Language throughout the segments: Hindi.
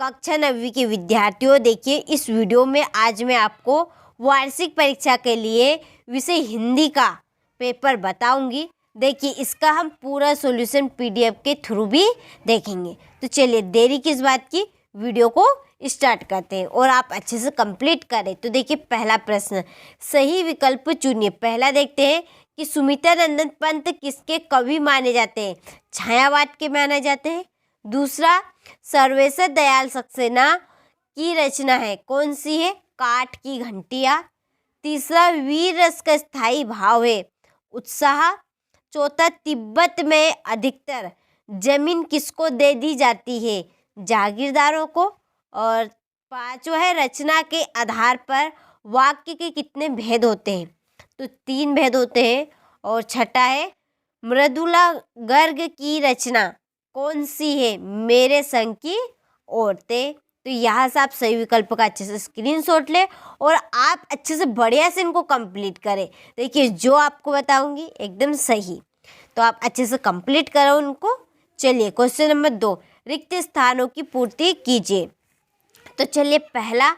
कक्षा 9वीं के विद्यार्थियों, देखिए इस वीडियो में आज मैं आपको वार्षिक परीक्षा के लिए विषय हिंदी का पेपर बताऊंगी। देखिए इसका हम पूरा सॉल्यूशन पीडीएफ के थ्रू भी देखेंगे। तो चलिए देरी किस बात की, वीडियो को स्टार्ट करते हैं और आप अच्छे से कंप्लीट करें। तो देखिए पहला प्रश्न, सही विकल्प चुनिए। पहला देखते हैं कि सुमित्रानंदन पंत किसके कवि माने जाते हैं? छायावाद के माने जाते हैं। दूसरा, सर्वेश्वर दयाल सक्सेना की रचना है, कौन सी है? काठ की घंटियाँ। तीसरा, वीर रस का स्थायी भाव है, उत्साह। चौथा, तिब्बत में अधिकतर जमीन किसको दे दी जाती है? जागीरदारों को। और पांचवा है, रचना के आधार पर वाक्य के कितने भेद होते हैं? तो 3 भेद होते हैं। और छठा है, मृदुला गर्ग की रचना कौन सी है? मेरे संग की औरतें। तो यहाँ से आप सही विकल्प का अच्छे से स्क्रीनशॉट ले और आप अच्छे से बढ़िया से इनको कंप्लीट करें। देखिए जो आपको बताऊंगी एकदम सही, तो आप अच्छे से कंप्लीट करो उनको। चलिए क्वेश्चन नंबर 2, रिक्त स्थानों की पूर्ति कीजिए। तो चलिए पहला,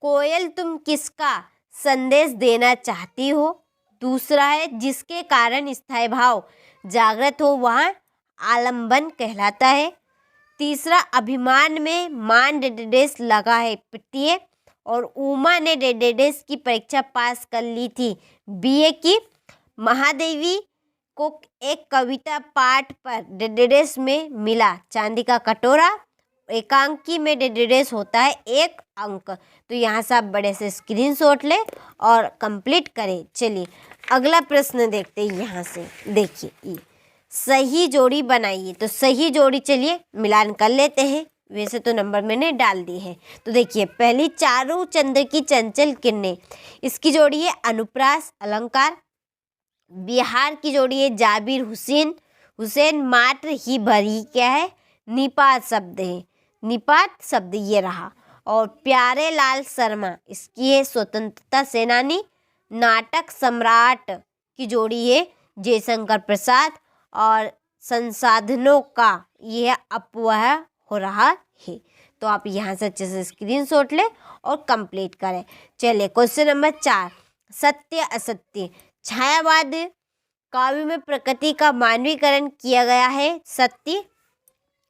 कोयल तुम किसका संदेश देना चाहती हो? दूसरा है, जिसके कारण स्थायी भाव जागृत हो वह आलंबन कहलाता है। तीसरा, अभिमान में मान डेडेस लगा है प्रिय। और उमा ने डेडेस की परीक्षा पास कर ली थी, बीए की। महादेवी को एक कविता पाठ पर डेडेस में मिला चांदी का कटोरा। एकांकी में डेडेस होता है 1 अंक। तो यहाँ से आप बड़े से स्क्रीनशॉट ले और कंप्लीट करें। चलिए अगला प्रश्न देखते हैं। यहाँ से देखिए, सही जोड़ी बनाइए। तो सही जोड़ी चलिए मिलान कर लेते हैं, वैसे तो नंबर मैंने डाल दी है। तो देखिए पहली, चारू चंद्र की चंचल किरणें, इसकी जोड़ी है अनुप्रास अलंकार। बिहार की जोड़ी है जाबिर हुसैन, हुसैन मात्र ही भरी क्या है? निपात शब्द है, निपात शब्द ये रहा। और प्यारे लाल शर्मा, इसकी है स्वतंत्रता सेनानी। नाटक सम्राट की जोड़ी है जयशंकर प्रसाद। और संसाधनों का यह अपव्यय हो रहा है। तो आप यहाँ से अच्छे से स्क्रीनशॉट ले और कंप्लीट करें। चलिए क्वेश्चन नंबर 4, सत्य असत्य। छायावाद काव्य में प्रकृति का मानवीकरण किया गया है, सत्य।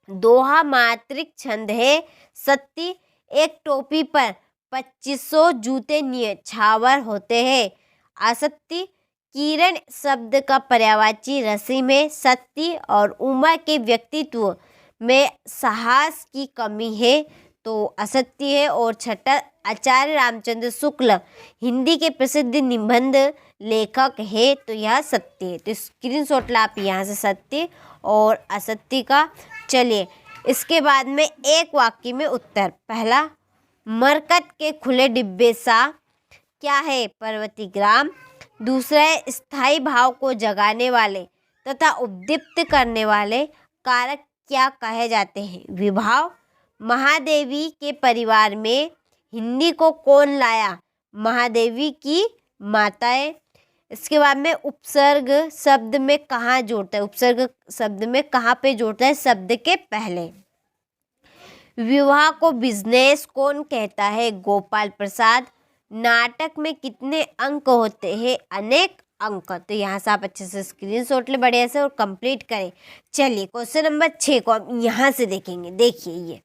दोहा मात्रिक छंद है, सत्य। एक टोपी पर 2500 जूते न्यौछावर होते हैं, असत्य। किरण शब्द का पर्यायवाची रस्सी में, सत्य। और उमा के व्यक्तित्व में साहस की कमी है, तो असत्य है। और छठा, आचार्य रामचंद्र शुक्ल हिंदी के प्रसिद्ध निबंध लेखक है, तो यह सत्य है। तो स्क्रीनशॉट ला आप यहाँ से सत्य और असत्य का। चलिए इसके बाद में एक वाक्य में उत्तर। पहला, मरकत के खुले डिब्बे सा क्या है? पर्वती ग्राम। दूसरा है, स्थायी भाव को जगाने वाले तथा उद्दीप्त करने वाले कारक क्या कहे जाते हैं? विभाव। महादेवी के परिवार में हिंदी को कौन लाया? महादेवी की माताएं। इसके बाद में उपसर्ग शब्द में कहाँ जोड़ता है? उपसर्ग शब्द में कहाँ पे जोड़ता है? शब्द के पहले। विवाह को बिजनेस कौन कहता है? गोपाल प्रसाद। नाटक में कितने अंक होते हैं? अनेक अंक। तो यहाँ से आप अच्छे से स्क्रीनशॉट ले बढ़िया से और कंप्लीट करें। चलिए क्वेश्चन नंबर 6 को आप यहाँ से देखेंगे। देखिए ये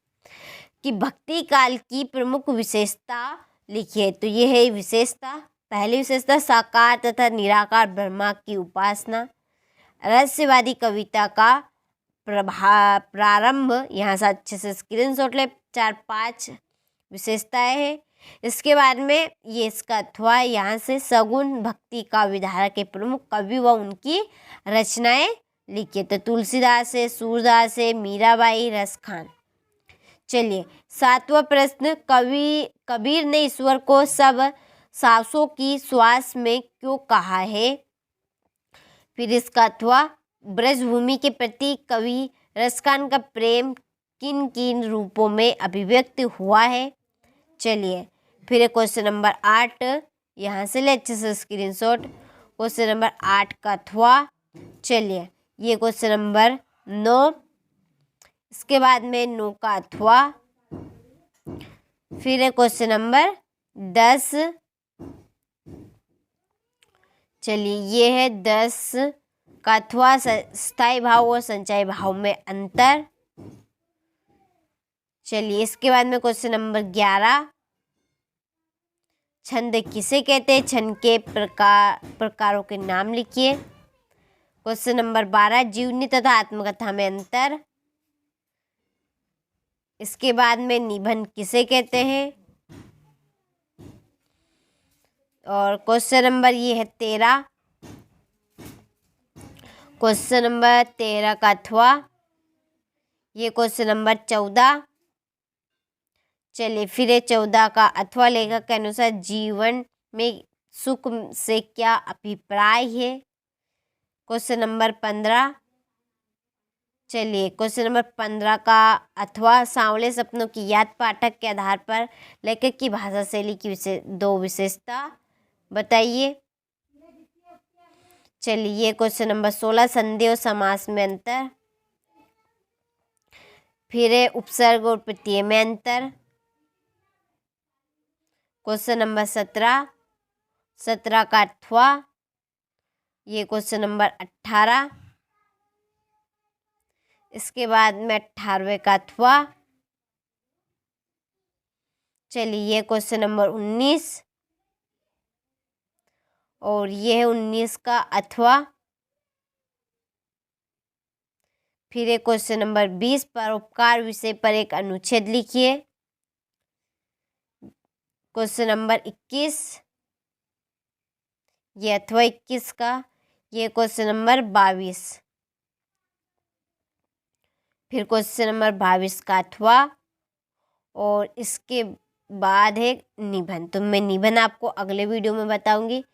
कि भक्ति काल की प्रमुख विशेषता लिखिए। तो ये है विशेषता। पहली विशेषता, साकार तथा निराकार ब्रह्मा की उपासना। रहस्यवादी कविता का प्रारंभ, यहाँ से अच्छे से स्क्रीनशॉट ले। 4-5 विशेषताएं हैं। इसके बाद में ये इसका अथवा, यहाँ से सगुण भक्ति का विधारा के प्रमुख कवि व उनकी रचनाएं लिखिए। तो तुलसीदास है, सूरदास है, मीराबाई, रसखान। चलिए 7वां प्रश्न, कबीर ने ईश्वर को सब सांसों की श्वास में क्यों कहा है? फिर इसका अथवा, ब्रजभूमि के प्रति कवि रसखान का प्रेम किन किन रूपों में अभिव्यक्त हुआ है? चलिए फिर क्वेश्चन नंबर 8, यहाँ से ले अच्छे से स्क्रीनशॉट। क्वेश्चन नंबर 8 का अथवा। चलिए ये क्वेश्चन नंबर 9, इसके बाद में 9 का अथवा। फिर है क्वेश्चन नंबर 10। चलिए ये है 10 का अथवा स्थायी भाव और संचयी भाव में अंतर। चलिए इसके बाद में क्वेश्चन नंबर 11, छंद किसे कहते हैं, छंद के प्रकारों के नाम लिखिए। क्वेश्चन नंबर 12, जीवनी तथा आत्मकथा में अंतर। इसके बाद में निबंध किसे कहते हैं। और क्वेश्चन नंबर ये है 13, क्वेश्चन नंबर 13 का अथवा। ये क्वेश्चन नंबर 14। चलिए फिर 14 का अथवा लेखक के अनुसार जीवन में सुख से क्या अभिप्राय है। Question number 15। चलिए क्वेश्चन नंबर 15 का अथवा, सांवले सपनों की याद पाठक के आधार पर लेखक की भाषा शैली की दो विशेषता बताइए। चलिए क्वेश्चन नंबर 16, संधि और समास में अंतर। फिर है उपसर्ग और प्रत्यय में अंतर। क्वेश्चन नंबर 17 का अथवा। ये क्वेश्चन नंबर 18। इसके बाद में 18वें का अथवा। चलिए ये क्वेश्चन नंबर 19 और ये है 19 का अथवा। फिर है क्वेश्चन नंबर 20, परोपकार विषय पर एक अनुच्छेद लिखिए। क्वेश्चन नंबर 21, ये अथवा 21 का। ये क्वेश्चन नंबर 22। फिर क्वेश्चन नंबर 22 का अथवा और इसके बाद है निबंध। तो मैं निबंध आपको अगले वीडियो में बताऊंगी।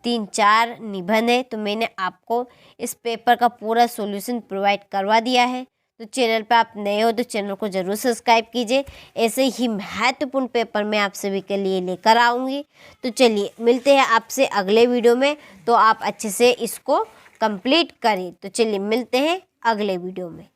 3-4 निबंध है, तो मैंने आपको इस पेपर का पूरा सॉल्यूशन प्रोवाइड करवा दिया है। तो चैनल पर आप नए हो तो चैनल को ज़रूर सब्सक्राइब कीजिए। ऐसे ही महत्वपूर्ण पेपर मैं आप सभी के लिए लेकर आऊँगी। तो चलिए मिलते हैं आपसे अगले वीडियो में, तो आप अच्छे से इसको कंप्लीट करें। तो चलिए मिलते हैं अगले वीडियो में।